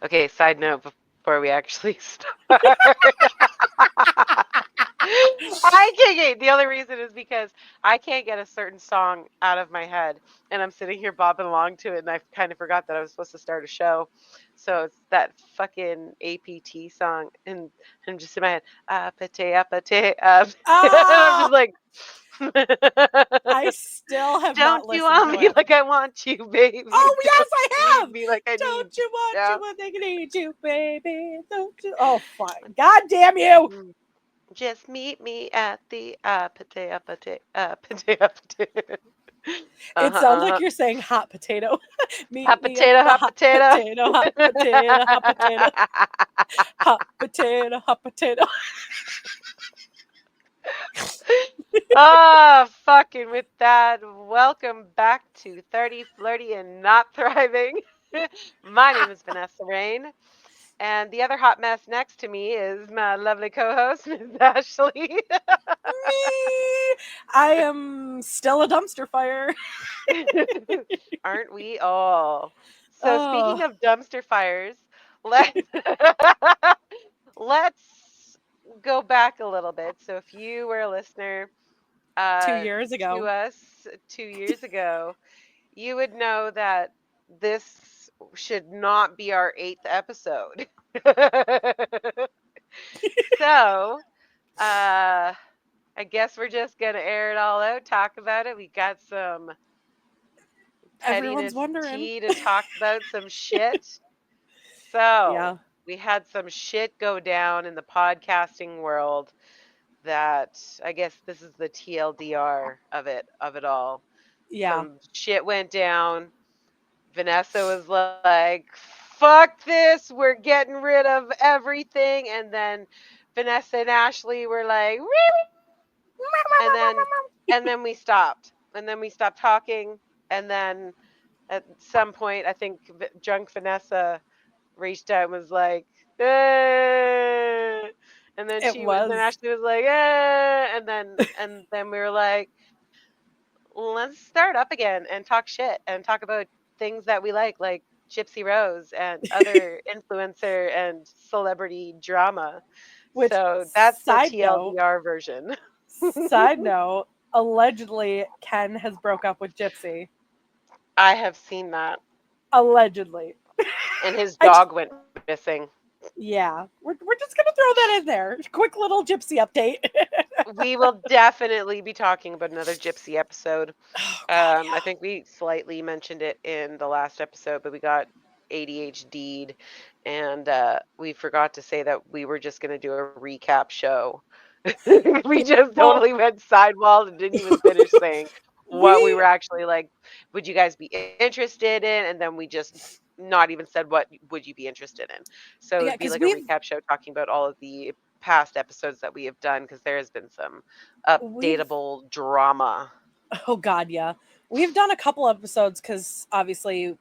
Okay, side note before we actually start. I can't get the only reason is because I can't get a certain song out of my head, and I'm sitting here bopping along to it, and I kind of forgot that I was supposed to start a show. So it's that fucking APT song, and I'm just in my head, apate, and I'm Ah, just like, I still have not don't you listened want to me it. like I want you, baby? Oh yes, Don't I you need have. me like I need Don't you? you want Yeah. you when they need you, baby? Don't you? Oh, fine. God damn you! Mhm. Just meet me at the apate. It Uh-huh, sounds like uh-huh. you're saying hot potato. Meet Hot me at potato, the hot hot potato. potato, hot potato, hot potato, hot potato, hot potato. Ah, fucking with that. Welcome back to 30, Flirty, and Not Thriving. My name is Vanessa Rayne, and the other hot mess next to me is my lovely co-host, Miss Ashley. Me, I am still a dumpster fire. Aren't we all? So Oh, speaking of dumpster fires, let's let's go back a little bit. So if you were a listener 2 years to ago. us 2 years ago, you would know that this should not be our eighth episode. So, I guess we're just gonna air it all out, talk about it. We got some Everyone's pettiness wondering. tea to talk about some shit. So, Yeah, we had some shit go down in the podcasting world that I guess this is the TLDR of it all. yeah. Some shit went down. Vanessa was like, "Fuck this, we're getting rid of everything." And then Vanessa and Ashley were like, and then we stopped. And then we stopped talking. And then at some point, I think drunk Vanessa reached out and was like, eh. And then It then was. Ashley was like, eh. And then we were like, let's start up again and talk shit and talk about things that we like Gypsy Rose and other influencer and celebrity drama. Which, So that's the note, TLDR version. side note, allegedly Ken has broke up with Gypsy. I have seen that. Allegedly. And his I just, dog went missing. yeah, we're just gonna throw that in there. Quick little Gypsy update. We will definitely be talking about another Gypsy episode. Oh God, I think we slightly mentioned it in the last episode, but we got ADHD'd and we forgot to say that we were just going to do a recap show. We yeah. just Well, totally went sidewall and didn't even finish saying what we we were actually like, would you guys be interested in? And then we just not even said what would you be interested in. So yeah, it'd be because like a recap show talking about all of the past episodes that we have done because there has been some we've updatable drama. oh God, yeah, we've done a couple episodes because obviously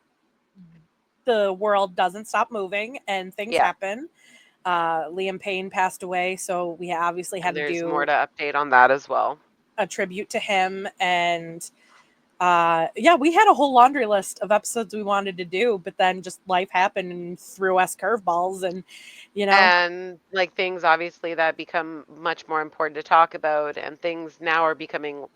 the world doesn't stop moving and things Yeah. happen. Liam Payne passed away, so we obviously And had to there's more do to update on that as well. a tribute to him. And yeah, we had a whole laundry list of episodes we wanted to do, but then just life happened and threw us curveballs. And, you know, And like things obviously that become much more important to talk about, and things now are becoming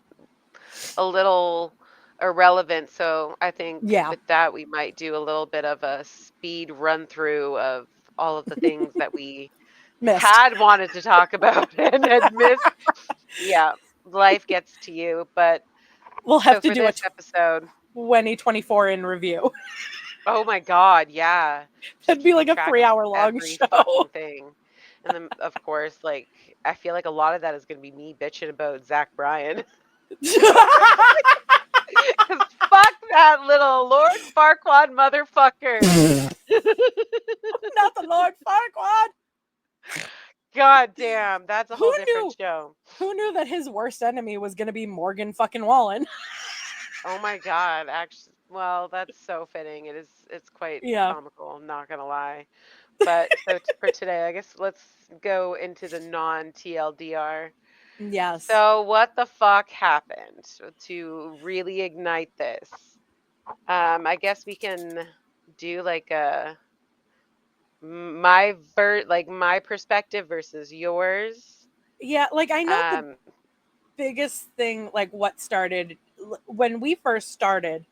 a little irrelevant. So I think yeah, with that, we might do a little bit of a speed run through of all of the things that we missed. had wanted to talk about and had missed. Yeah, life gets to you. But We'll have so to for do a this episode, 2024 in review. oh my God, yeah. Just That'd be keeping like a track of 3 hour long every show. fucking thing. And then, of course, like, I feel like a lot of that is going to be me bitching about Zach Bryan. Because fuck that little Lord Farquaad motherfucker. Not the Lord Farquaad. God damn, that's a Who whole different knew? show. Who knew that his worst enemy was going to be Morgan fucking Wallen? Oh my God, actually, well, that's so fitting. It's quite Yeah. comical, I'm not gonna lie. But so for today, I guess let's go into the non-TLDR. Yes. So what the fuck happened to really ignite this? I guess we can do like a my perspective versus yours. Yeah, like I know the Um, biggest thing, like what started when we first started,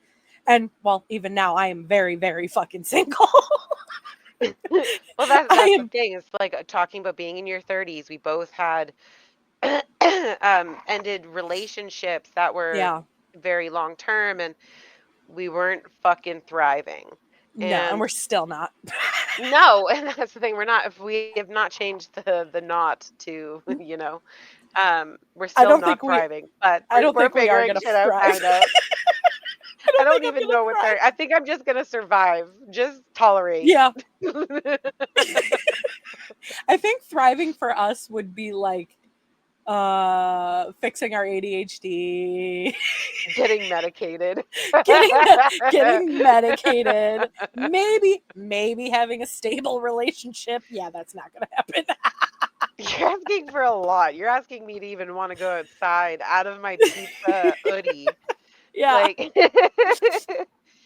and well, even now I am very, very fucking single. well, that's I that's the am, thing. It's like talking about being in your 30s. We both had ended relationships that were yeah, very long term, and we weren't fucking thriving. no, and we're And still not. no, and that's the thing. We're not. If we have not changed the not to, we're I still don't not think we, thriving, but I don't we're think we are figuring gonna shit out, thrive. kind of. I I don't think don't I'm even gonna know what thrive. they're. I think I'm just gonna survive. Just tolerate. Yeah, I think thriving for us would be like fixing our ADHD, Getting medicated. getting medicated, maybe having a stable relationship. Yeah, that's not gonna happen. You're asking for a lot. You're asking me to even want to go outside out of my pizza hoodie. Yeah, Like,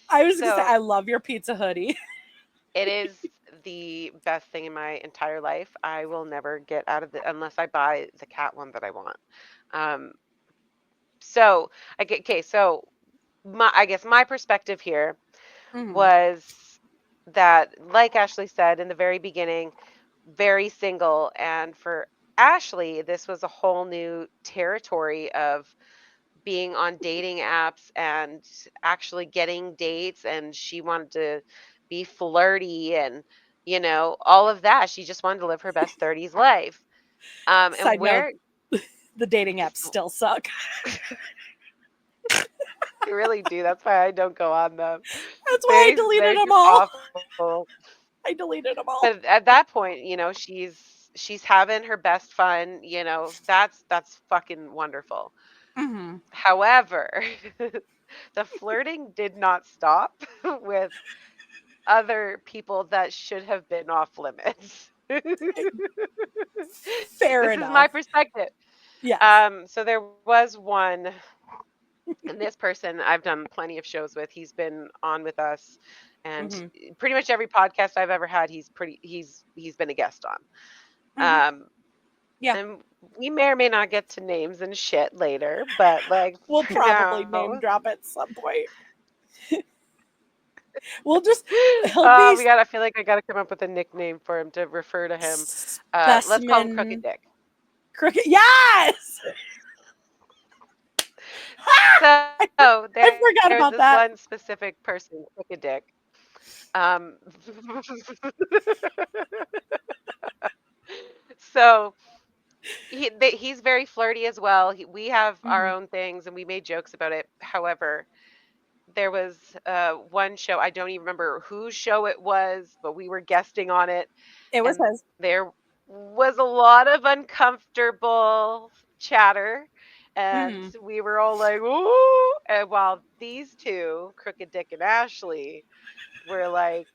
I was gonna say so I love your pizza hoodie. it is the best thing in my entire life. I will never get out of it unless I buy the cat one that I want. Um, so okay, so I guess my perspective here Mm-hmm. was that, like Ashley said in the very beginning, very single. And for Ashley, this was a whole new territory of being on dating apps and actually getting dates. And she wanted to be flirty and, all of that. She just wanted to live her best 30s life. And Side note: where the dating apps still suck. they really do. That's why I don't go on them. That's why I They're deleted them just all. awful. I deleted them all. But at that point, she's having her best fun, that's fucking wonderful. Mm-hmm. However, the flirting did not stop with other people that should have been off limits. Fair This is my enough. perspective. Yes. So there was one, and this person I've done plenty of shows with. He's been on with us, and Mm-hmm. pretty much every podcast I've ever had, he's been a guest on. Mm-hmm. Um, Yeah. and we may or may not get to names and shit later, but like We'll for probably now, name drop at some point. We'll just, he'll be I feel like I gotta come up with a nickname for him to refer to him. Let's call him Crooked specimen Dick. cricket. Yes! So I there's forgot this about one that. specific person, Crooked Dick. Um, so he's very flirty as well. We have our Mm-hmm. own things, and we made jokes about it. However, there was one show, I don't even remember whose show it was, but we were guesting on it, It was and his. there was a lot of uncomfortable chatter, and Mm-hmm. we were all like, "Ooh!" And while these two, Crooked Dick and Ashley, were like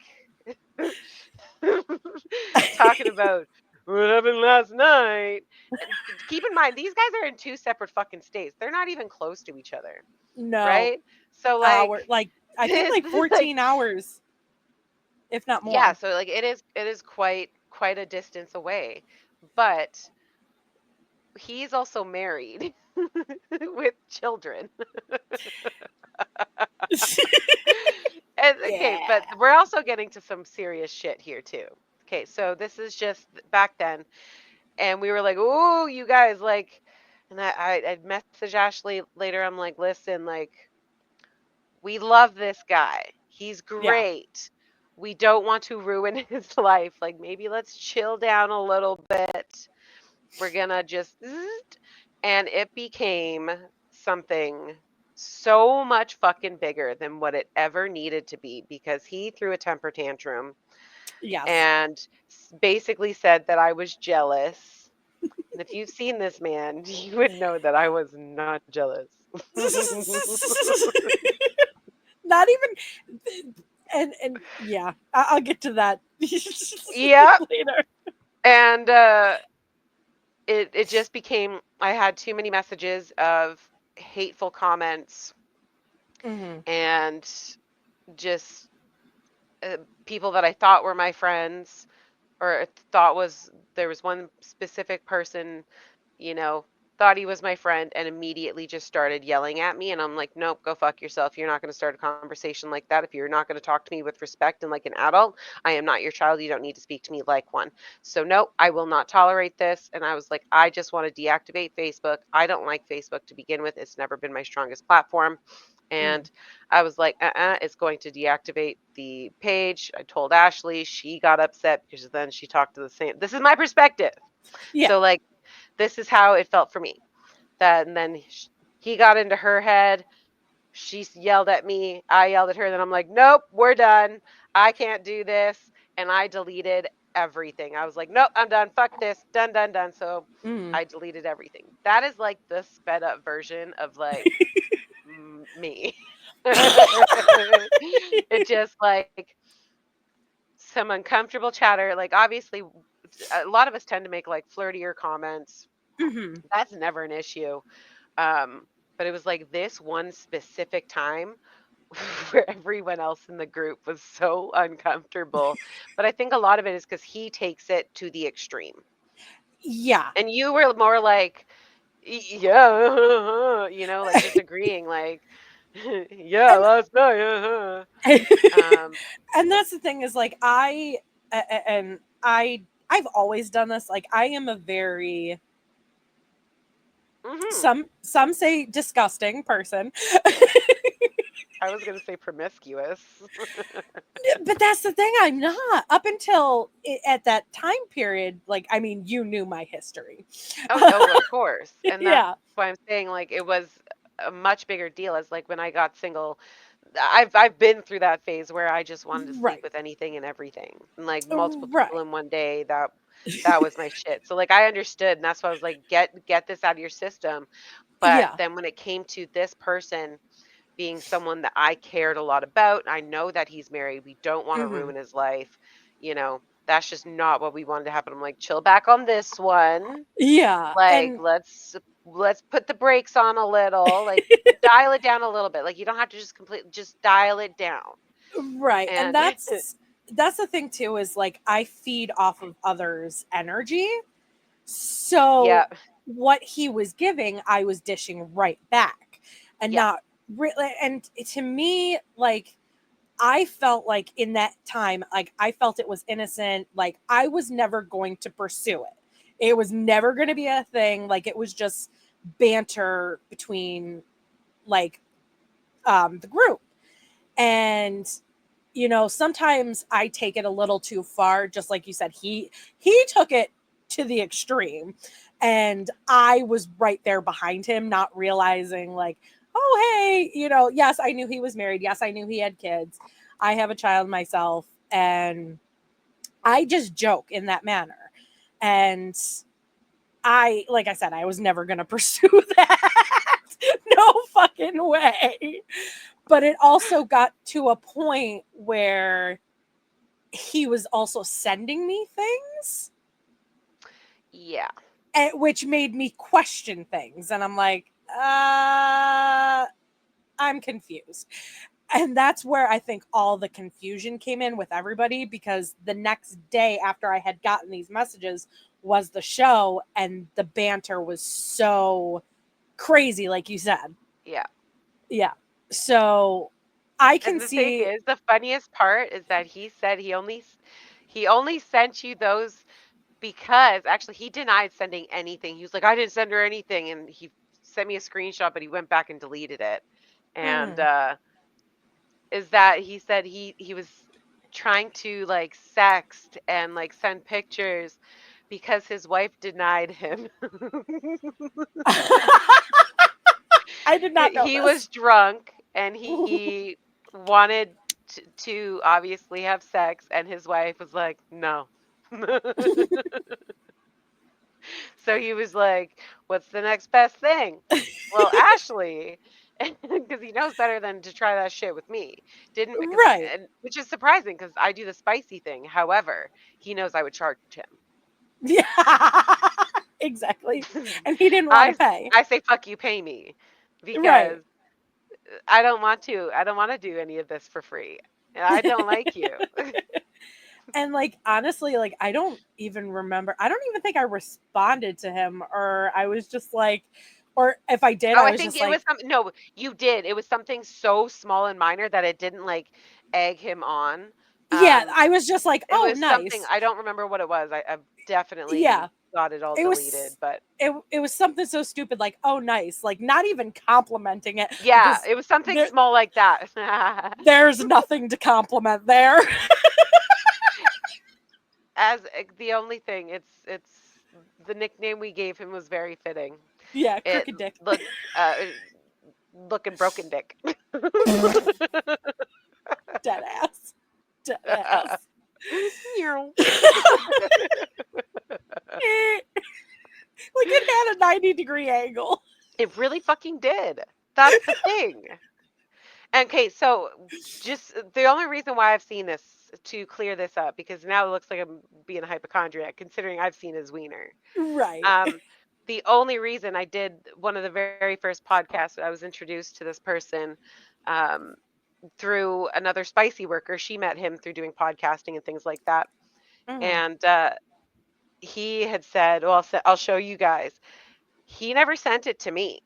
talking about what happened last night. And keep in mind, these guys are in two separate fucking states. They're not even close to each other, No. right? So Hour, like, like, I think like like 14 hours, if not yeah, more. so like it is quite a distance away. But he's also married with children. And okay, but Yeah. we're also getting to some serious shit here too. Okay, so this is just back then, and we were like, "Oh, you guys like," and I'd message Ashley later. I'm like, "Listen, like, we love this guy. He's Yeah. great. We don't want to ruin his life. Like, maybe let's chill down a little bit. We're gonna just," and it became something so much fucking bigger than what it ever needed to be, because he threw a temper tantrum Yes. and basically said that I was jealous. And if you've seen this man, you would know that I was not jealous. Not even, and yeah, I'll get to that Yep. later. And it just became, I had too many messages of hateful comments Mm-hmm. and just people that I thought were my friends. or thought was there was one specific person, you know, thought he was my friend and immediately just started yelling at me. And I'm like, nope, go fuck yourself. You're not going to start a conversation like that. If you're not going to talk to me with respect and like an adult, I am not your child. You don't need to speak to me like one. So, no, I will not tolerate this. And I was like, I just want to deactivate Facebook. I don't like Facebook to begin with. It's never been my strongest platform. Mm. And I was like, it's going to deactivate the page. I told Ashley, she got upset because then she talked to the same. This is my perspective. Yeah. So, like, this is how it felt for me. That, and then he got into her head. She yelled at me. I yelled at her. Then I'm like, nope, we're done. I can't do this. And I deleted everything. I was like, nope, I'm done. Fuck this. Done, done, done. So Mm. I deleted everything. That is like the sped up version of like me. It just like some uncomfortable chatter. Like, obviously, a lot of us tend to make like flirtier comments. Hmm. That's never an issue. Um, but it was like this one specific time where everyone else in the group was so uncomfortable. But I think a lot of it is because he takes it to the extreme. Yeah. And you were more like, yeah, like just agreeing, like, yeah, And last night. Um, and that's the thing is like and I've always done this. Like I am a very mhm. some say disgusting person. I was gonna say promiscuous. But that's the thing, I'm not. Up until at that time period, like I mean, you knew my history. Oh, of course. And that's Yeah, why I'm saying like it was a much bigger deal as like when I got single. I've been through that phase where I just wanted to sleep right, with anything and everything. And like multiple people right. in one day, that was my shit. So like I understood and that's why I was like get this out of your system. But Yeah. then when it came to this person being someone that I cared a lot about, I know that he's married. We don't want to Hmm. ruin his life. That's just not what we wanted to happen. I'm like, chill back on this one. Yeah, Like, and let's put the brakes on a little, like dial it down a little bit. Like you don't have to just completely just dial it down. right, and And that's the thing too is like I feed off of others' energy. So yeah, what he was giving, I was dishing right back, and yeah. not really. And to me, like I felt like in that time, like I felt it was innocent. Like I was never going to pursue it. It was never going to be a thing. Like it was just banter between like the group. And sometimes I take it a little too far. Just like you said, he took it to the extreme, and I was right there behind him, not realizing like, oh hey, yes, I knew he was married. Yes, I knew he had kids. I have a child myself, and I just joke in that manner. And like I said, I was never going to pursue that. No fucking way. But it also got to a point where he was also sending me things, Yeah. which made me question things. And I'm like, I'm confused. And that's where I think all the confusion came in with everybody, because the next day after I had gotten these messages was the show, and the banter was so crazy, like you said. Yeah. Yeah. So I can And the thing see. is, the funniest part is that he said he only sent you those because actually he denied sending anything. He was like, I didn't send her anything, and he sent me a screenshot, but he went back and deleted it. And Mm. is that he said he was trying to like sext and like send pictures because his wife denied him. I did not know He this. was drunk and he wanted to obviously have sex, and his wife was like, no. So he was like, what's the next best thing? Well, Ashley, because he knows better than to try that shit with me. Didn't because Right. and which is surprising because I do the spicy thing. However, he knows I would charge him. Yeah. Exactly. And he didn't want to I pay. I say fuck you, pay me, Right. because I don't want to do any of this for free. And I don't like you. And like honestly, like I don't even remember. I don't even think I responded to him, or I was just like, or if I did, Oh, I I was think just it like, was no, you did. It was something so small and minor that it didn't like egg him on. yeah, Um, I was just like, it oh, was something nice. I don't remember what it was. I've definitely Yeah, got it all it deleted, was. but It was something so stupid, like, oh, nice, like not even complimenting it yeah, because it was something there, small like that. there's nothing to compliment there. As the only thing, it's the nickname we gave him was very fitting. Yeah, It crooked dick. looked looking broken dick. Dead ass. Dead ass. Meow. Like it had a 90-degree angle. It really fucking did. That's the thing. Okay, so just the only reason why I've seen this to clear this up because now it looks like I'm being a hypochondriac considering I've seen his wiener. Right. Um, the only reason I did one of the very first podcasts, I was introduced to this person um, through another spicy worker. She met him through doing podcasting and things like that. Mhm. And he had said, well, I'll show you guys. He never sent it to me.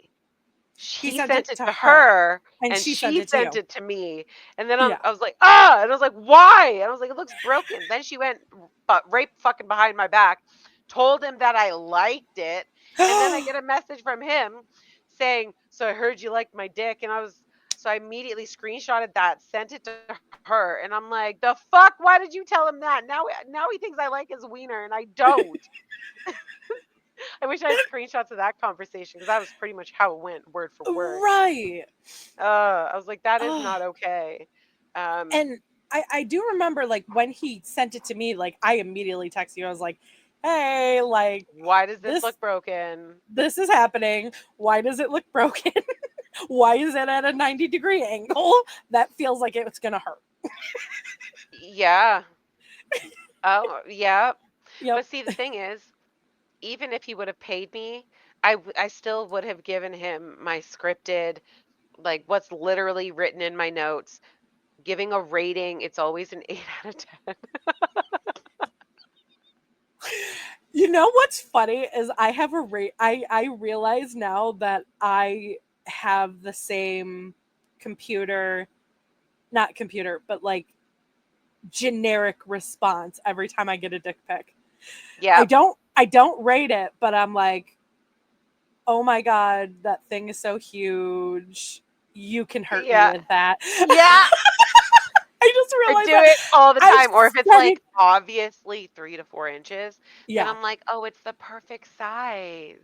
He She sent sent it it to to her, her and and she sent she it to sent you. it to me. And then Yeah. I was like, ah, and I was like, why? And I was like, it looks broken. Then she went right fucking behind my back, told him that I liked it. And then I get a message from him saying, so I heard you liked my dick. So I immediately screenshotted that, sent it to her. And I'm like, the fuck? Why did you tell him that? Now he thinks I like his wiener and I don't. I wish I had screenshots of that conversation because that was pretty much how it went word for word. Right. I was like, that is Oh, not okay. Um, and I do remember like when he sent it to me, like I immediately texted you. I was like, hey, like why does this this look broken? this is happening. Why does it look broken? Why is it at a 90-degree angle? That feels like it's gonna hurt. Yeah. Oh, yeah. Yep. But see, the thing is, even if he would have paid me, I still would have given him my scripted, like what's literally written in my notes, giving a rating. It's always an 8 out of 10. You know what's funny is I have a rate. I realize now that I have the same computer, not computer, but like generic response every time I get a dick pic. Yeah. I don't rate it, but I'm like, oh my god, that thing is so huge. You can hurt me Yeah. with that. Yeah. I just I realized do that it all the I've time. Or if it's said it. like obviously 3 to 4 inches, then Yeah. I'm like, oh, it's the perfect size.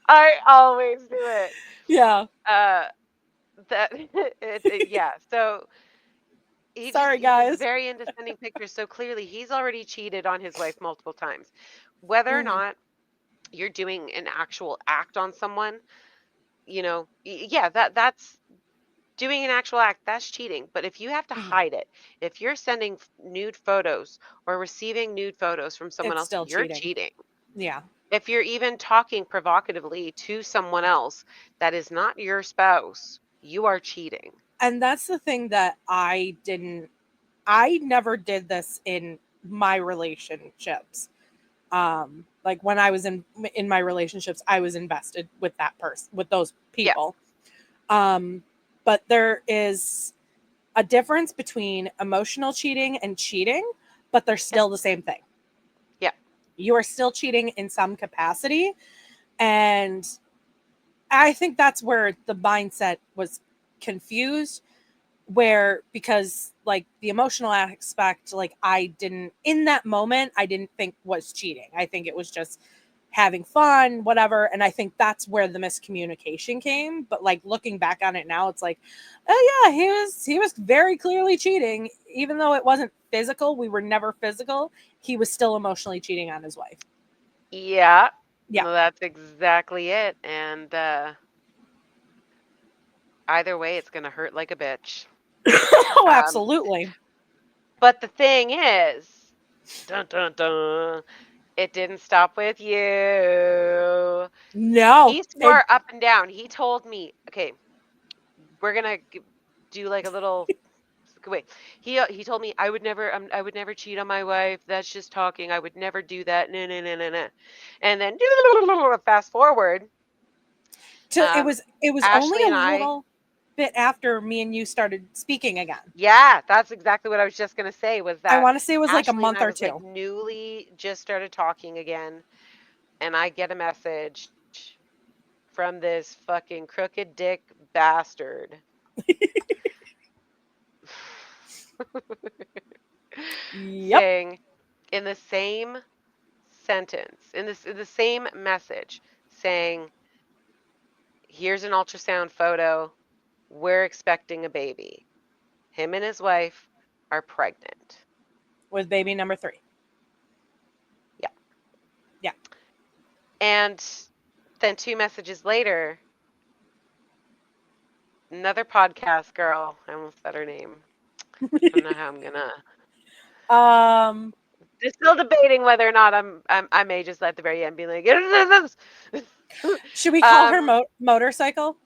I always do it. Yeah. Uh, that yeah. So Sorry, he's guys. very into sending pictures. So clearly he's already cheated on his wife multiple times. Whether or Hmm. not you're doing an actual act on someone, yeah, that's doing an actual act. That's cheating. But if you have to Hmm. hide it, if you're sending nude photos or receiving nude photos from someone It's else, still you're cheating. cheating. Yeah. If you're even talking provocatively to someone else that is not your spouse, you are cheating. And that's the thing that I never did this in my relationships. Like when I was in my relationships, I was invested with that person, with those Yeah. people. Um, but there is a difference between emotional cheating and cheating, but they're Yes. still the same thing. Yeah. You are still cheating in some capacity. And I think that's where the mindset was confused, where because like the emotional aspect, like I didn't in that moment, I didn't think was cheating. I think it was just having fun, whatever. And I think that's where the miscommunication came. But like looking back on it now, it's like, oh yeah, he was very clearly cheating, even though it wasn't physical. We were never physical. He was still emotionally cheating on his wife. Yeah. Yeah. No, that's exactly it. And either way, it's going to hurt like a bitch. Oh, Um, absolutely. but the thing is, dun dun dun, it didn't stop with you. No, He it swore up and down. He told me, okay, we're gonna do like a little wait. He told me I would never cheat on my wife. That's just talking. I would never do that. No, no, no, no, no. And then fast forward, It um, was only Ashley a and I. little bit after me and you started speaking again. Yeah, that's exactly what I was just gonna say. Was I that want to say it was like a Ashley and month I or was like two. newly just started talking again, and I get a message from this fucking crooked dick bastard Yep. saying in the same sentence, in the same message, saying, "Here's an ultrasound photo. We're expecting a baby. Him and his wife are pregnant." With baby number 3. Yeah. Yeah. And then 2 messages later, another podcast girl, I almost said her name. I don't know how I'm gonna. um, Just still debating whether or not I may just at the very end be like, should we call her um, motorcycle?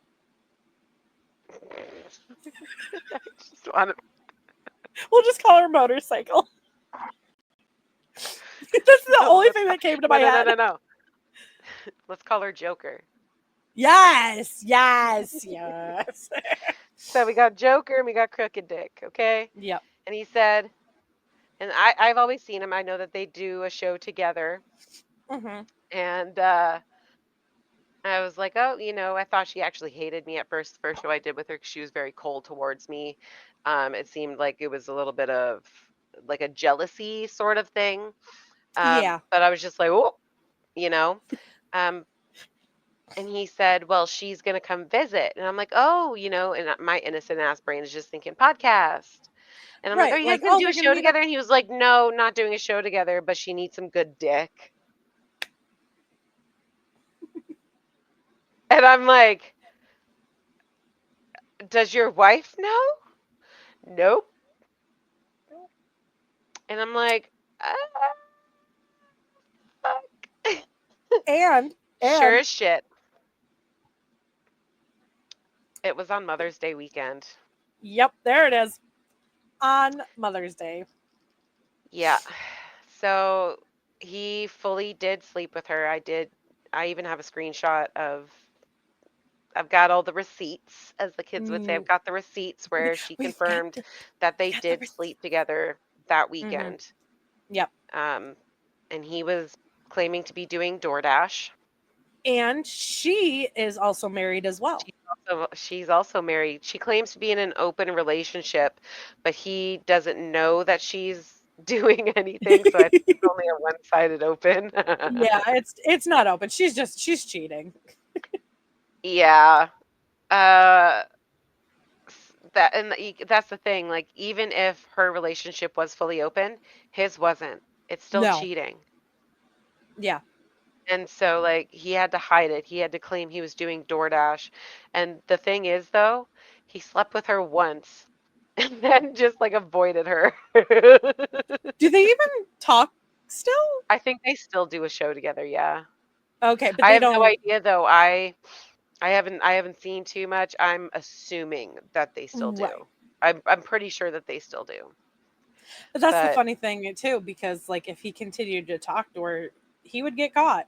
I just want to. We'll just call her motorcycle. That's the No, only thing that came to my head. no. Let's call her Joker. Yes, yes, yes. So we got Joker and we got Crooked Dick, okay? Yep. And he said, and I've always seen him. I know that they do a show together. Mm-hmm. And I was like, oh, I thought she actually hated me at first. The first show I did with her, 'cause she was very cold towards me. It seemed like it was a little bit of like a jealousy sort of thing. Yeah. But I was just like, oh, you know. Um, and he said, well, she's going to come visit. And I'm like, oh, and my innocent ass brain is just thinking podcast. And I'm like, are Right. you guys Like, going oh, to do a they're gonna show meet up. together? And he was like, no, not doing a show together, but she needs some good dick. And I'm like, does your wife know? Nope. And I'm like, fuck. And Sure and as shit. It was on Mother's Day weekend. yep, there it is. On Mother's Day. Yeah. So he fully did sleep with her. I did. I even have a screenshot of. I've got all the receipts, as the kids would say. I've Mm, got the receipts where she confirmed that they we got the did sleep together that mm-hmm. weekend. Yep. Um, and he was claiming to be doing DoorDash. And she is also married as well. She's also married. She claims to be in an open relationship, but he doesn't know that she's doing anything. So I think it's only a one-sided open. Yeah, it's not open. She's cheating. Yeah. Uh, that's the thing. Like, even if her relationship was fully open, his wasn't. It's still No. cheating. Yeah. And so, like, he had to hide it. He had to claim he was doing DoorDash. And the thing is, though, he slept with her once and then just like avoided her. Do they even talk still? I think they still do a show together, yeah. Okay, but I they have no don't. idea though. I haven't seen too much. I'm assuming that they still Right. do. I'm pretty sure that they still do. But that's the But funny thing too, because like if he continued to talk to her, he would get caught.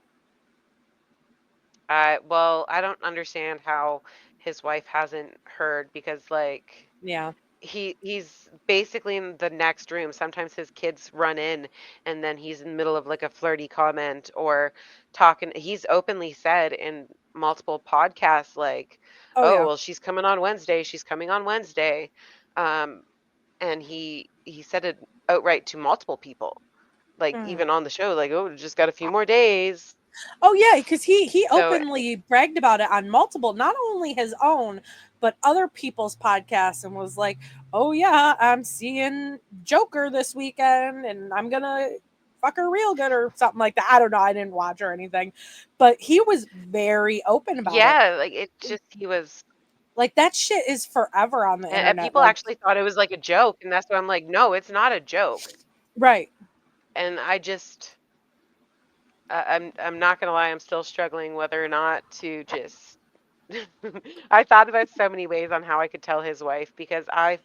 I don't understand how his wife hasn't heard because like Yeah. he's basically in the next room. Sometimes his kids run in and then he's in the middle of like a flirty comment or talking. He's openly said in multiple podcasts like, Oh "Oh, yeah. well, she's coming on Wednesday. She's coming on Wednesday." Um, and he said it outright to multiple people. Like Mm. even on the show like, "Oh, just got a few more days." Oh yeah, because he So openly bragged about it on multiple, not only his own, but other people's podcasts, and was like, "Oh yeah, I'm seeing Joker this weekend, and I'm gonna fuck her real good or something like that." I don't know. I didn't watch or anything, but he was very open about it. yeah, like it just he was Like that shit is forever on the and internet. people Like actually thought it was like a joke, and that's why I'm like, no, it's not a joke. right. And I'm not gonna lie, I'm still struggling whether or not to just I thought about so many ways on how I could tell his wife because I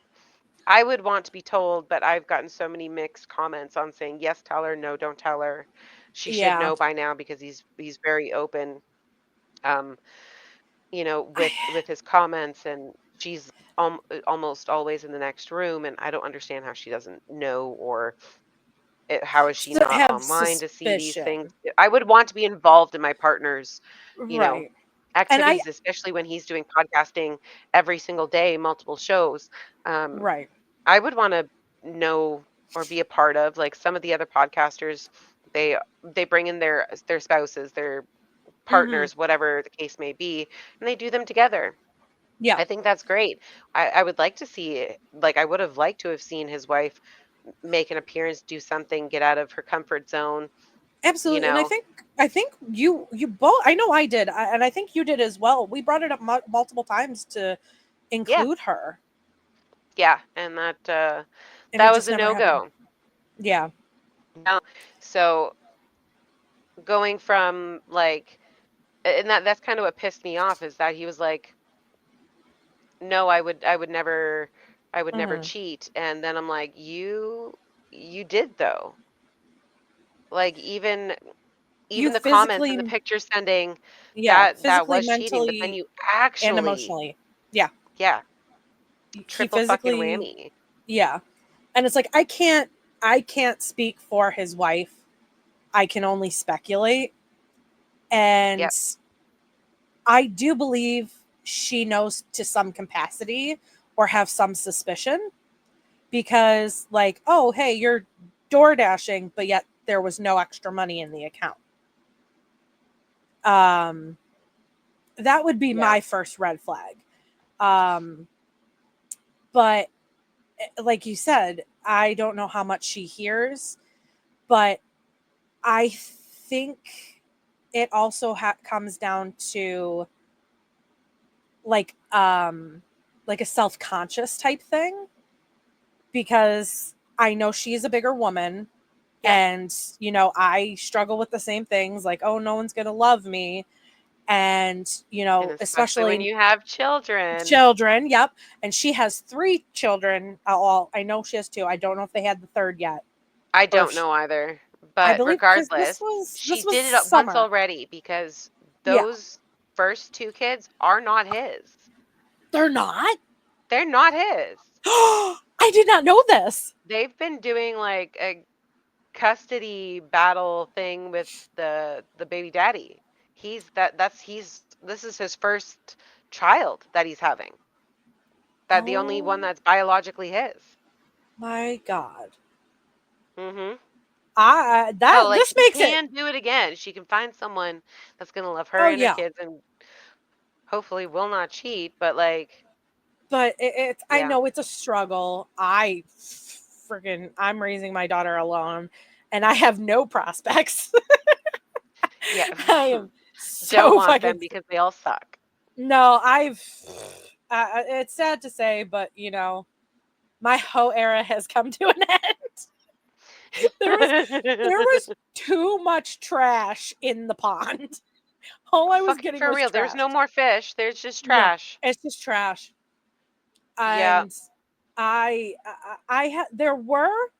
would want to be told, but I've gotten so many mixed comments on saying yes, tell her, no, don't tell her. She should Yeah. know by now because he's very open, um, with his comments, and she's almost always in the next room, and I don't understand how she doesn't know, or how is she So not have online to see these things. suspicion. I would want to be involved in my partner's, you know, Right. And I activities, especially when he's doing podcasting every single day, multiple shows. Um, right. I would want to know or be a part of, like some of the other podcasters, they they bring in their spouses, their Mhm. partners, whatever the case may be, and they do them together. Yeah. I think that's great. I would like to see it, like I would have liked to have seen his wife make an appearance, do something, get out of her comfort zone, you Absolutely. And I know. think I think you both I know I did. And I think you did as well. We brought it up multiple times to Yeah, include her, yeah, and that and that it was just a never happened. no-go. Yeah. No. So going from like, and that's kind of what pissed me off, is that he was like, no, I would never Mhm. cheat. And then I'm like, you did though. Like You even the comments and the physically, picture sending, yeah, that physically, was cheating, but then mentally, you and actually, emotionally. Yeah. yeah, He triple fucking physically, whammy. yeah. And it's like I can't speak for his wife. I can only speculate. And Yep. I do believe she knows to some capacity or have some suspicion because, like, oh, hey, you're door dashing, but yet there was no extra money in the account. Um, that would be Yeah. my first red flag. Um, but like you said, I don't know how much she hears, but I think it also comes down to like um like a self-conscious type thing because I know she's a bigger woman Yep. and I struggle with the same things like oh no one's going to love me and And especially when especially you have children. children, yep, and she has 3 children. Well, I know she has 2. I don't know if they had the third yet I or if don't know either. I But believe because this regardless, was she this was did it once summer. already because Yeah. those first two kids are not his. They're not. They're not his. I did not know this. They've been doing like a custody battle thing with the baby daddy. He's this is his first child that he's having. That the only one Oh that's biologically his. my god. Mhm. I So that like this she makes it. can do it again. She can find someone that's going to love her Oh and her yeah. kids and hopefully will not cheat, but like, But I yeah. know it's a struggle. I'm raising my daughter alone and I have no prospects. Yeah. I am Don't so want fucking them because they all suck. no, it's sad to say, but my hoe era has come to an end. there was there was too much trash in the pond. All I was Fucking getting for was real. There's trash. no more fish. There's just No, trash. it's just trash. Yeah. And I had there were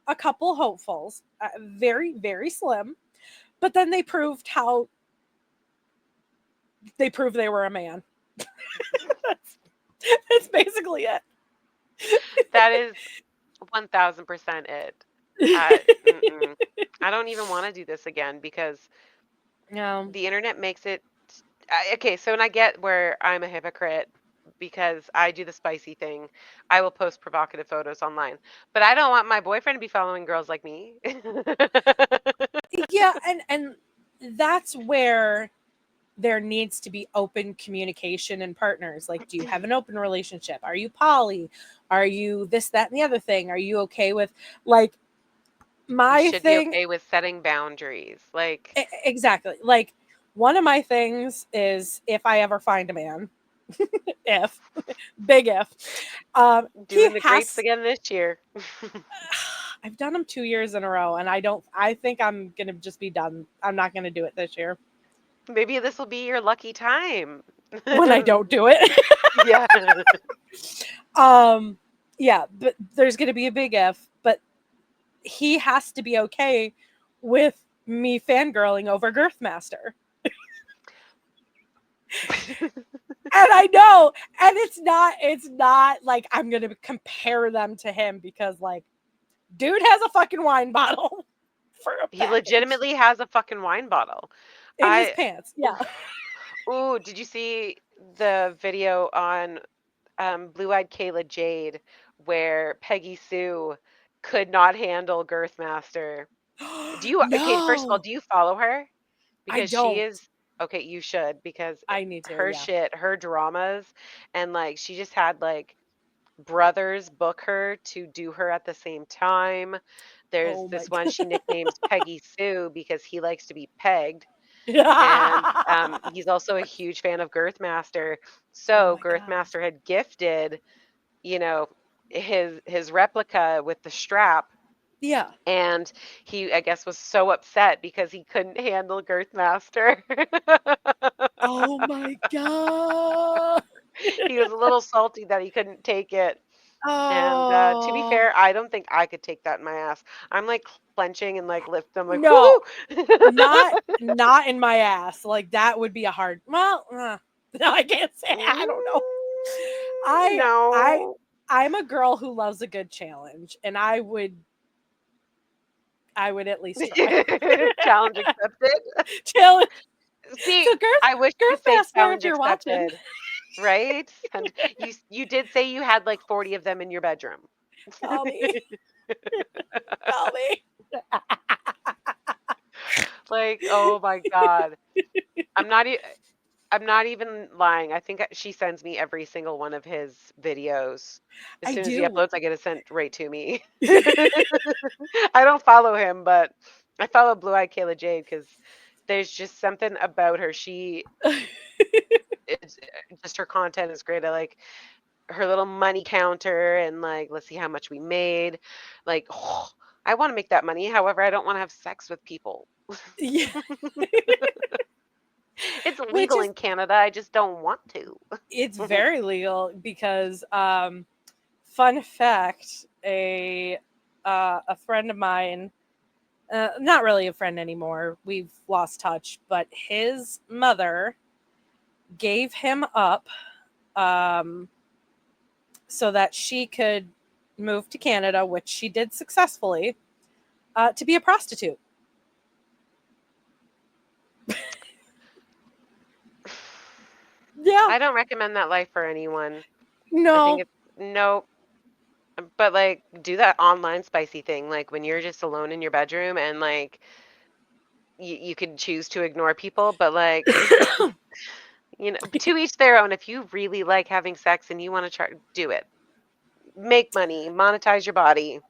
a couple hopefuls, very very slim, but then they proved they were a man. that's, that's basically it. That is 1000% it. Mm-mm. I don't even want to do this again because No. the internet makes it. Okay, so and I get where I'm a hypocrite because I do the spicy thing. I will post provocative photos online, but I don't want my boyfriend to be following girls like me. Yeah, and that's where there needs to be open communication and partners. Like, do you have an open relationship? Are you poly? Are you this, that, and the other thing? Are you okay with like You my should be thing? okay with setting boundaries. Like, Exactly. Like one of my things is if I ever find a man, if big if, he doing the grapes has. again this year. I've done them 2 years in a row, and I don't. I think I'm gonna just be done. I'm not gonna do it this year. Maybe this will be your lucky time. when I don't do it. Yeah. um, yeah, but there's going to be a big if, but he has to be okay with me fangirling over Girthmaster. And I know, and it's not like I'm going to compare them to him because like dude has a fucking wine bottle for a He package legitimately has a fucking wine bottle. in his I pants. Yeah. ooh, did you see the video on Blue Eyed Kayla Jade where Peggy Sue could not handle Girthmaster? Do you okay, first of all, No, do you follow her? I Because she don't. is okay, you should because I need to. her Yeah. shit, her dramas, and like she just had like brothers book her to do her at the same time. There's Oh my this one she nicknames Peggy Sue because he likes to be pegged. And god. he's also a huge fan of Girthmaster. Oh So my god. Girthmaster had gifted, you know, his replica with the strap, Yeah. and he, I guess, was so upset because he couldn't handle Girthmaster. Oh my god. He was a little salty that he couldn't take it. And to be Oh fair, I don't think I could take that in my ass. I'm like clenching and like lift. I'm like, no, whoo! not in my ass. Like that would be a hard. Well, no, I can't say. I don't know. I I No. I'm a girl who loves a good challenge, and I would at least try. Challenge accepted. Challenge. See, So I wish you could say Girthmaster, if challenge you're watching, accepted, right? And you did say you had like 40 of them in your bedroom. call me, call me. Like, oh my God. I'm not e- I'm not even lying. I think she sends me every single one of his videos. As I soon as he do. uploads, I get it sent right to me. I don't follow him, but I follow Blue Eyed Kayla Jade because there's just something about her. It's just her content is great. I like her little money counter and like, let's see how much we made. Like, I want to make that money. However, I don't want to have sex with people. Yeah, It's which legal is in Canada. I just don't want to. it's very legal because fun fact, a friend of mine, not really a friend anymore. We've lost touch, but his mother gave him up um, so that she could move to Canada, which she did successfully, to be a prostitute. Yeah, I don't recommend that life for anyone. I think no, it's no, but like do that online spicy thing, like when you're just alone in your bedroom and like you can choose to ignore people, but like to each their own. If you really like having sex and you want to try, do it. Make money, monetize your body,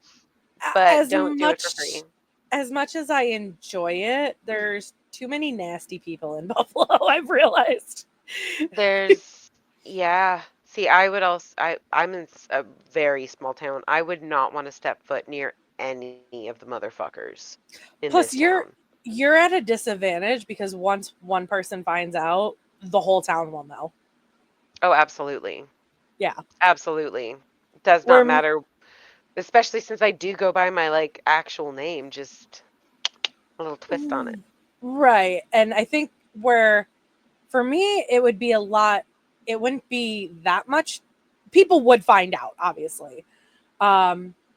but as don't do it for free. much as I enjoy it, there's too many nasty people in Buffalo. I've realized. There's, yeah. See, I would also, I'm in a very small town. I would not want to step foot near any of the motherfuckers in this Plus, town. you're at a disadvantage because once one person finds out, the whole town will know. Oh, absolutely. Yeah. Absolutely. Does not Where matter, especially since I do go by my like actual name, just a little twist on it. right, and I think where for me it would be a lot. It wouldn't be that much. People would find out, obviously,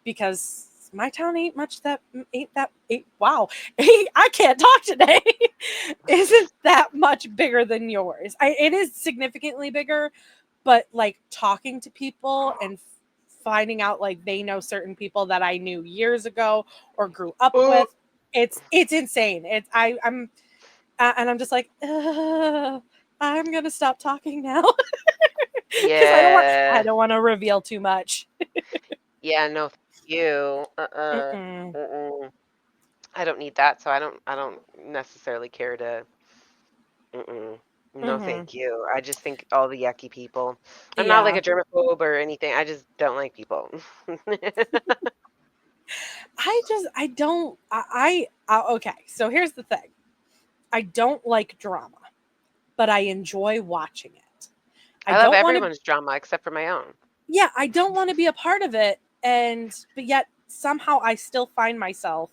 because my town ain't wow I can't talk today isn't that much bigger than yours. It is significantly bigger, but like talking to people and finding out like they know certain people that I knew years ago or grew up Oh, with, it's insane. I'm and I'm just like, I'm gonna stop talking now because I yeah. don't want to reveal too much. Yeah, no, thank you. Mm-mm. Mm-mm. I don't need that, so I don't necessarily care to. Mm-mm. No, Mm-hmm. thank you. I just think all the yucky people. I'm not like Yeah, a germaphobe or anything. I just don't like people. I don't okay, so here's the thing. I don't like drama, but I enjoy watching it. I I love don't want to, everyone's drama except for my own. yeah, I don't want to be a part of it. But yet somehow I still find myself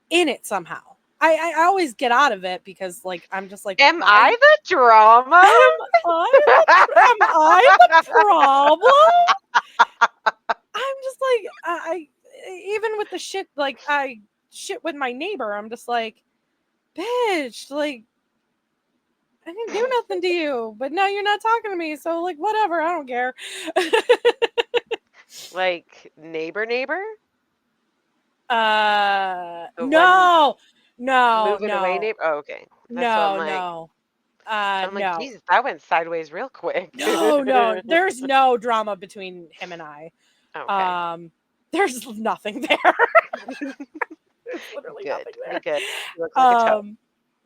in it somehow. I always get out of it because like I'm just like, Am why I the drama? am I the problem? I'm just like even with the shit, like I shit with my neighbor, I'm just like, bitch, like I didn't do nothing to you, but now you're not talking to me, so like whatever, I don't care. Like neighbor? The one No, no, moving away no, neighbor? Oh, okay. That's what I'm no, like. no, I'm like, no, Jesus, that went sideways real quick. no, no. There's no drama between him and I. Okay. Um, there's nothing there. There's literally Good. nothing Good. You look there. like a toe.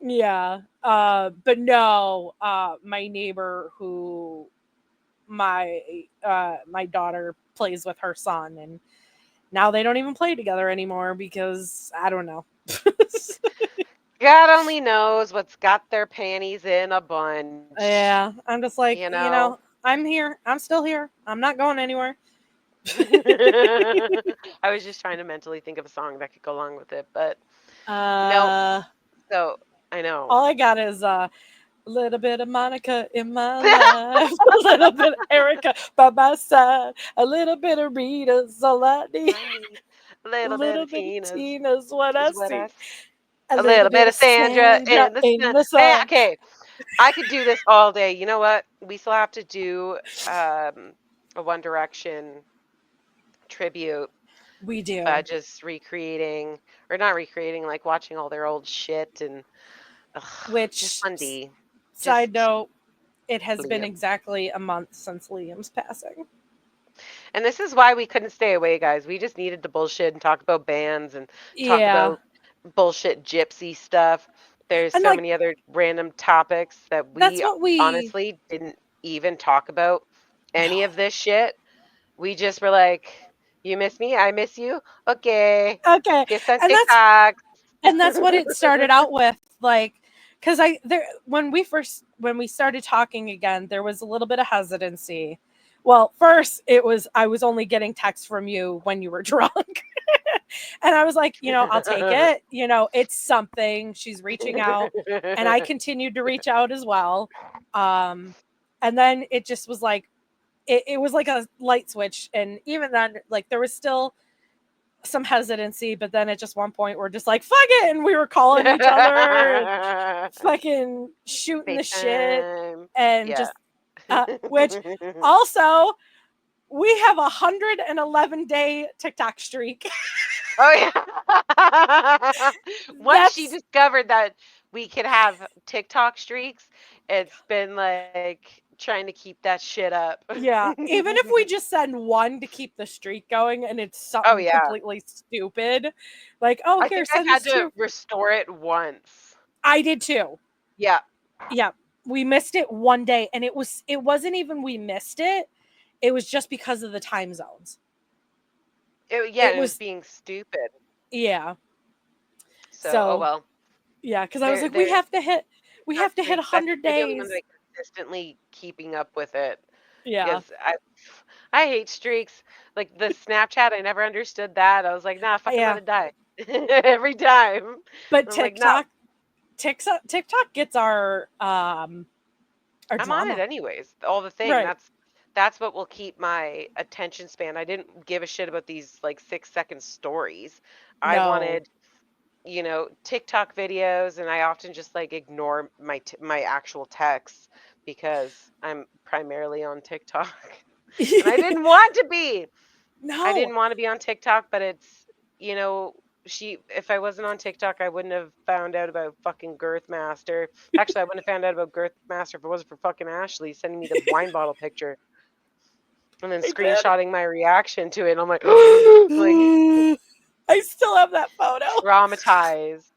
Yeah. But no, my neighbor who my daughter plays with her son, and now they don't even play together anymore because I don't know. God only knows what's got their panties in a bunch. Yeah, I'm just You like, know? I'm here. I'm still here. I'm not going anywhere. I was just trying to mentally think of a song that could go along with it, but nope. uh, So I know. all I got is a little bit of Monica in my life, a little bit of Erica by my side, a little bit of Rita's all I need, I need a a little bit little of bit of Tina's Tina's what I is what see, I see. a A little little bit bit of of Sandra Sandra in the in sun. the Man, sun. okay, I could do this all day. You know what? We still have to do a One Direction tribute, We do. just recreating or not recreating, like watching all their old shit and just Which, fun D. side Just note, it has been Liam. exactly a month since Liam's passing. And this is why we couldn't stay away, guys. We just needed to bullshit and talk about bands and talk Yeah. about bullshit gypsy stuff. There's And so like, many other random topics that that's we what we, honestly didn't even talk about no. any of this shit. We just were like, you miss me, I miss you. Okay. Okay. Kiss on And TikTok. that's what it started out with, like, because I there when we started talking again, there was a little bit of hesitancy. Well, first it was I was only getting texts from you when you were drunk. And I was like, I'll take it. It's something. She's reaching out. And I continued to reach out as well. Um, and then it just was like it was like a light switch. And even then, like there was still some hesitancy, but then at just one point we're just like, fuck it, and we were calling each other, fucking shooting the shit, FaceTime. and Yeah. just which also we have 111-day TikTok streak. Oh yeah. Once she That's discovered that we could have TikTok streaks, it's been like trying to keep that shit up. yeah. Even if we just send one to keep the streak going, and it's Oh something yeah. completely stupid, like, oh, I here, think I send had this to to. restore it once. I did too. Yeah. Yeah, we missed it one day, and it wasn't even we missed it. It was just because of the time zones. Yeah, It it was was being stupid. Yeah. So, oh So well. yeah, because I was They're like, they're we TikTok have to hit streaks. That's 100 You're the only one days. that consistently keeping up with it. Yeah, Because I hate streaks. Like the Snapchat, I never understood that. I was like, nah, fucking let yeah. it die. Every time. But I'm like, no, TikTok gets our I'm on it drama. anyways. All the thing. Right. That's what will keep my attention span. I didn't give a shit about these like 6 second stories. I No. wanted, TikTok videos, and I often just like ignore my actual texts because I'm primarily on TikTok. And I didn't want to be. I No. didn't want to be on TikTok, but it's, you know, if I wasn't on TikTok, I wouldn't have found out about fucking Girthmaster. Actually, I wouldn't have found out about Girthmaster if it wasn't for fucking Ashley sending me the wine bottle picture and then I did. screenshotting my reaction to it. And I'm like, like I still have that photo.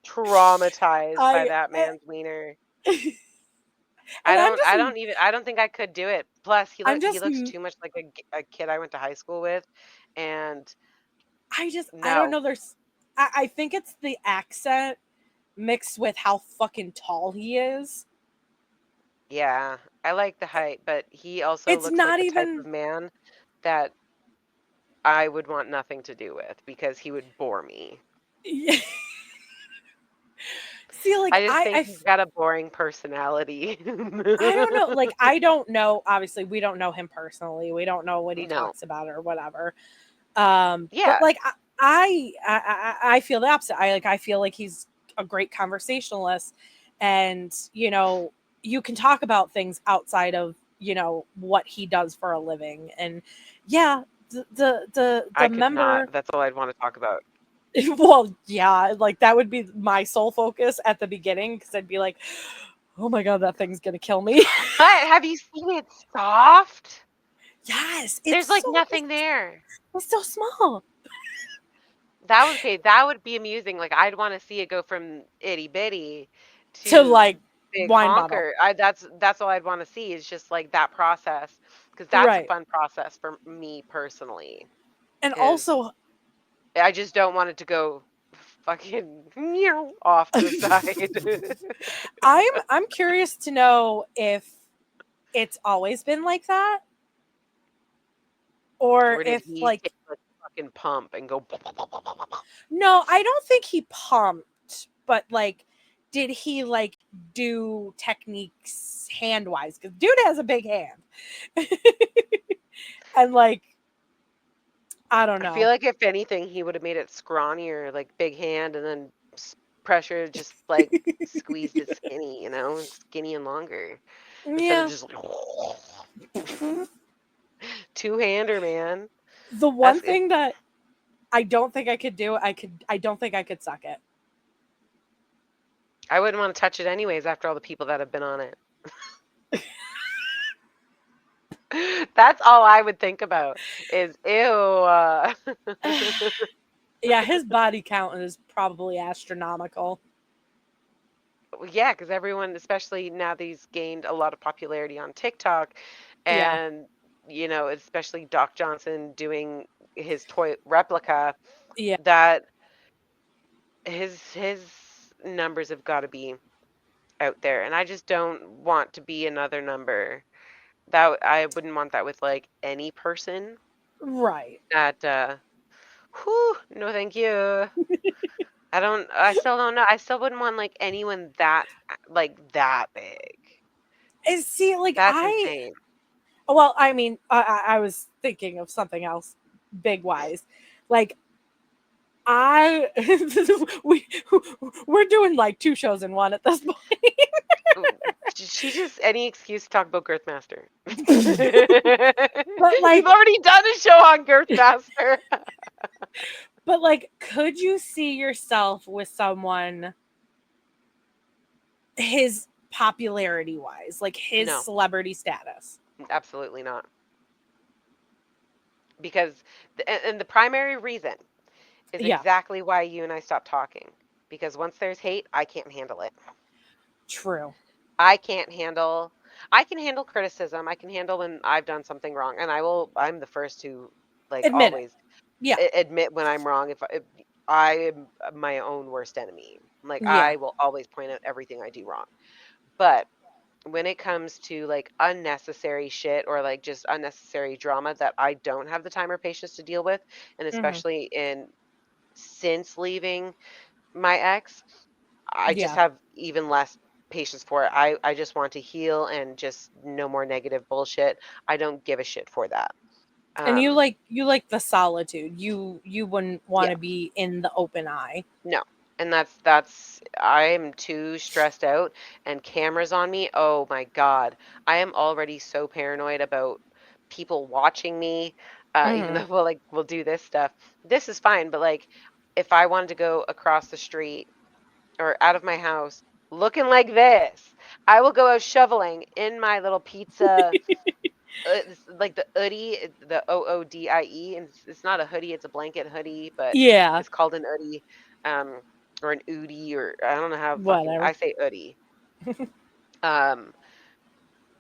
traumatized by I that man's wiener. and I don't think I could do it. Plus, I'm he just looks too much like a kid I went to high school with, and I don't no. know. I think it's the accent mixed with how fucking tall he is. Yeah, I like the height, but he also It's looks like not the type even of man that I would want nothing to do with because he would bore me. see, like I just think he's got a boring personality. I don't know. Like, I don't know. Obviously, we don't know him personally. We don't know what he No. talks about or whatever. But Yeah, like, I feel the opposite. I feel like he's a great conversationalist, and you can talk about things outside of what he does for a living. And yeah, the I could not. member. That's all I'd want to talk about. Well, yeah, like that would be my sole focus at the beginning because I'd be like, oh my god, that thing's gonna kill me. But have you seen it soft? Yes, There's like nothing there. it's so small That would okay, that would be amusing. Like I'd want to see it go from itty bitty to to like big wine bottle. honker. That's all I'd want to see is just like that process because that's a Right. fun process for me personally. And Is also I just don't want it to go fucking off to the side. I'm curious to know if it's always been like that or Or did if he take like like a fucking pump and go no, I don't think he pumped, but like did he like do techniques hand wise? Because dude has a big hand. And like, I don't I feel know. like if anything, he would have made it scrawnier, like big hand, and then pressure just like squeezed it skinny, skinny and longer instead of Yeah. just like two-hander, man. The That's one it. thing that I don't think I could do, I don't think I could suck it. I wouldn't want to touch it anyways after all the people that have been on it. That's all I would think about is ew. Yeah, his body count is probably astronomical. Yeah, because everyone, especially now that he's gained a lot of popularity on TikTok, Yeah. and especially Doc Johnson doing his toy replica, Yeah. that his numbers have got to be out there, and I just don't want to be another number. That I wouldn't want that with like any person. Right. That whew, no, thank you. I don't. I still don't know. I still wouldn't want like anyone that like that big. And see, like That's insane. well, I mean, I was thinking of something else big wise. Like I we we're doing like two shows in one at this point. She just any excuse to talk about Girthmaster. But You've like already done a show on Girthmaster. but like could you see yourself with someone his popularity wise, like his No, celebrity status? absolutely not. Because and the primary reason is Yeah, exactly why you and I stopped talking. Because once there's hate, I can't handle it. true. I can't handle. I can handle criticism. I can handle when I've done something wrong, and I'm the first to like Admit it. always Yeah. admit when I'm wrong. If I am my own worst enemy, like Yeah. I will always point out everything I do wrong. But when it comes to like unnecessary shit or like just unnecessary drama that I don't have the time or patience to deal with, and Hmm. especially in since leaving my ex, I just Yeah. have even less patience for it. I just want to heal and just no more negative bullshit. I don't give a shit for that. And Um, you like the solitude. You wouldn't want yeah, to be in the open eye. no. And that's I'm too stressed out and cameras on me. Oh my God. I am already so paranoid about people watching me. Even Hmm. though we'll do this stuff. This is fine, but like if I wanted to go across the street or out of my house looking like this, I will go out shoveling in my little pizza, it's like the hoodie, the OODIE, and it's not a hoodie, it's a blanket hoodie, but Yeah. it's called an hoodie, um, or an oodie, or I don't know how fucking Whatever. I say hoodie. Um,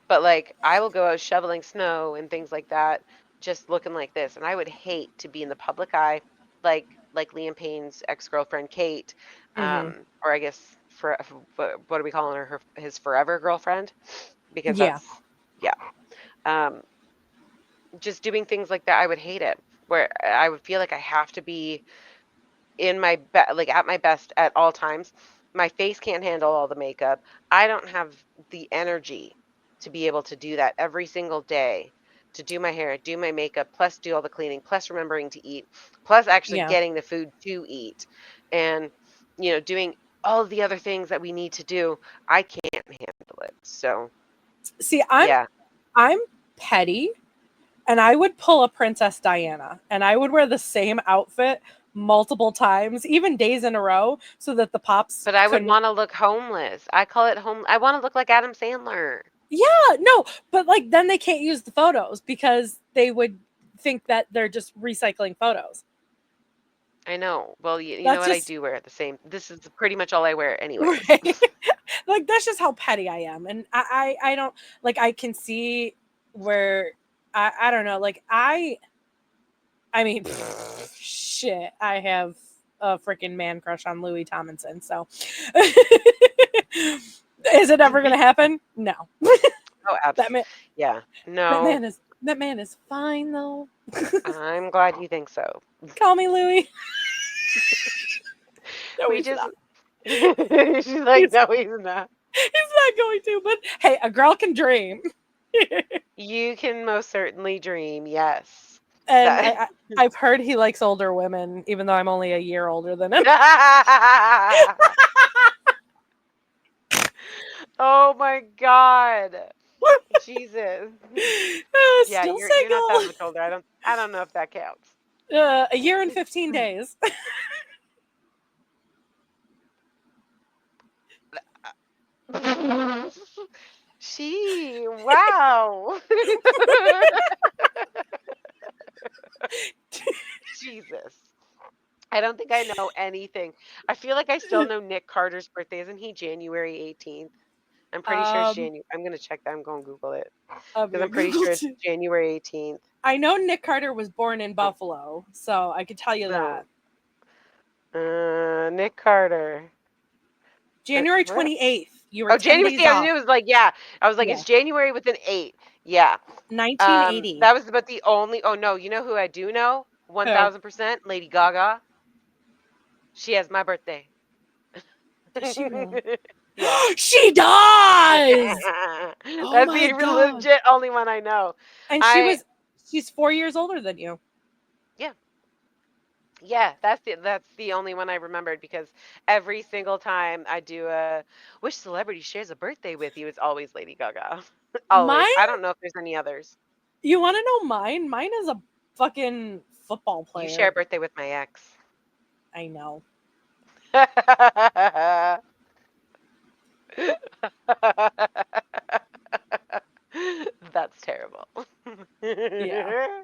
but like I will go out shoveling snow and things like that, just looking like this, and I would hate to be in the public eye, like Liam Payne's ex-girlfriend Kate, Hmm. or I guess for what are we calling her? His forever girlfriend, because Yeah. Yeah. Um, just doing things like that, I would hate it. Where I would feel like I have to be in my like at my best at all times. My face can't handle all the makeup. I don't have the energy to be able to do that every single day, to do my hair, do my makeup, plus do all the cleaning, plus remembering to eat, plus actually Yeah. getting the food to eat, and doing all of the other things that we need to do. I can't handle it. So See, yeah. I'm petty, and I would pull a Princess Diana, and I would wear the same outfit multiple times, even days in a row, so that the pops But I would couldn't. want to look homeless. I call it home. I want to look like Adam Sandler. Yeah, no, but like then they can't use the photos because they would think that they're just recycling photos. I know. Well, you know That's what? I just do wear the same. This is pretty much all I wear, anyways. right. Like that's just how petty I am, and I don't like. I can see where I don't know. Like I mean, shit. I have a freaking man crush on Louis Tomlinson. So, is it ever gonna happen? No. Oh, That man. yeah. That No, man is. That man is fine though. I'm glad you think so. Call me Louis. No, We he's just. not. She's like, He's no, he's not. not going to. But hey, a girl can dream. You can most certainly dream. Yes. And That. I've heard he likes older women, even though I'm only a year older than him. Oh my God. Jesus. Yeah, Still you're not that single. much older. I don't know if that counts. A year and 15 days. Wow. Jesus. I don't think I know anything. I feel like I still know Nick Carter's birthday. Isn't he January 18th? I'm pretty sure it's um, January. I'm going to check that. I'm going to Google it I'm because gonna I'm pretty Google sure it's too. January 18th. I know Nick Carter was born in Buffalo, so I could tell you No. that. Nick Carter. January What? 28th. You were Oh, 10 January. days See, I knew off. it was like, yeah. I was like, Yeah. it's January with an 8. Yeah. 1980. That was about the only. Oh no, you know who I do know? Who? 1000%. Lady Gaga. She has my birthday. Does she really? Yeah. She does. Oh That's my the god. legit only one I know. And I she's 4 years older than you. Yeah. Yeah, that's the only one I remembered because every single time I do a which celebrity shares a birthday with you, it's always Lady Gaga. Always. I Mine? don't know if there's any others. You want to know mine? Mine is a fucking football You share player. a birthday with my ex. I know. That's terrible. Yeah.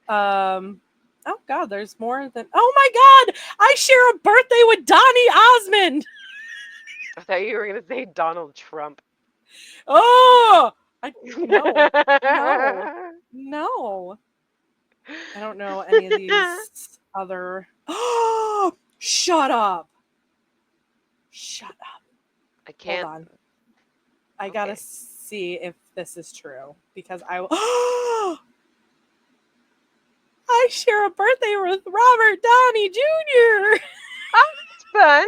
Oh god, there's more than. Oh my god, I share a birthday with Donny Osmond. I thought you were gonna say Donald Trump. Oh, no, no, no. I don't know any of these other. Oh, shut up. Shut up. I Hold can't. on. I gotta Okay. see if this is true because I. I share a birthday with Robert Downey Jr. Oh, that's fun.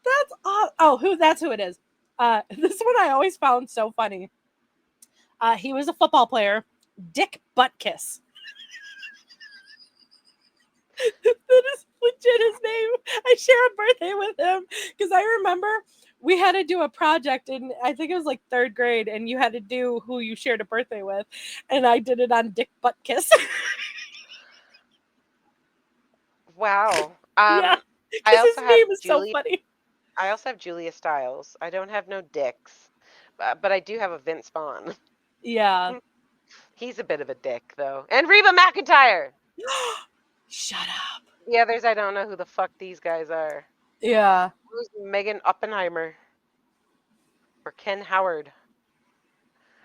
That's who? That's who it is. This one I always found so funny. He was a football player, Dick Buttkiss. That is legit his name. I share a birthday with him because I remember we had to do a project in I think it was like third grade, and you had to do who you shared a birthday with, and I did it on Dick Buttkiss. Wow. Yeah, I because also his have name is so Julia. funny. I also have Julia Stiles. I don't have no dicks, but I do have a Vince Vaughn. Yeah. He's a bit of a dick though. And Reba McEntire. Shut up. The others, I don't know who the fuck these guys are. Yeah. Who's Megan Oppenheimer or Ken Howard?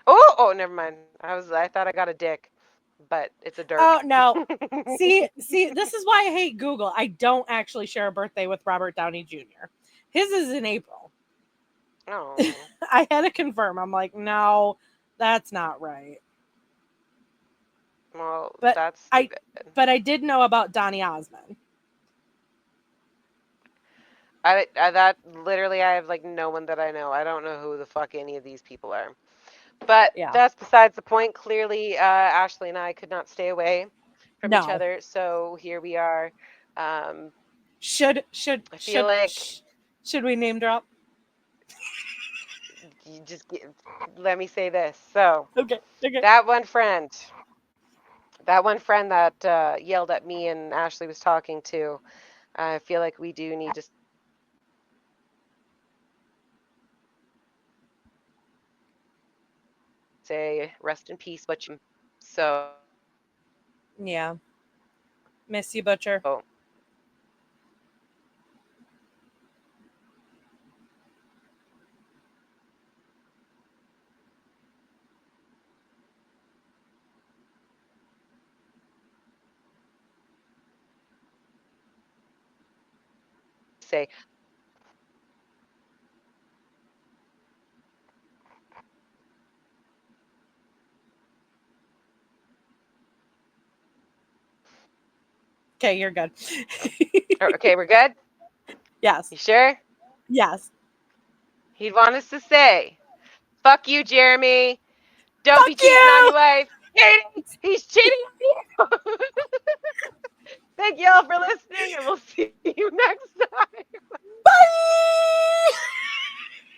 Oh, never mind. I thought I got a dick, but it's a dirk. Oh no. See, this is why I hate Google. I don't actually share a birthday with Robert Downey Jr. His is in April. Oh. I had to confirm. I'm like, no, That's not right. Well, But that's I stupid. but I did know about Donny Osmond. That literally, I have like no one that I know. I don't know who the fuck any of these people are. But Yeah. that's besides the point. Clearly, Ashley and I could not stay away from each No. other, so here we are. Um, Should should I feel should like sh- should we name drop? you just let me say this. So Okay. Okay. that one friend, that one friend that yelled at me and Ashley was talking to, I feel like we do need to say rest in pease, so Yeah. Miss you, Butcher. say Okay, you're good. okay, we're good. Yes. You sure? Yes. He'd want us to say, "Fuck you, Jeremy. Don't be Fuck cheating on you. your wife."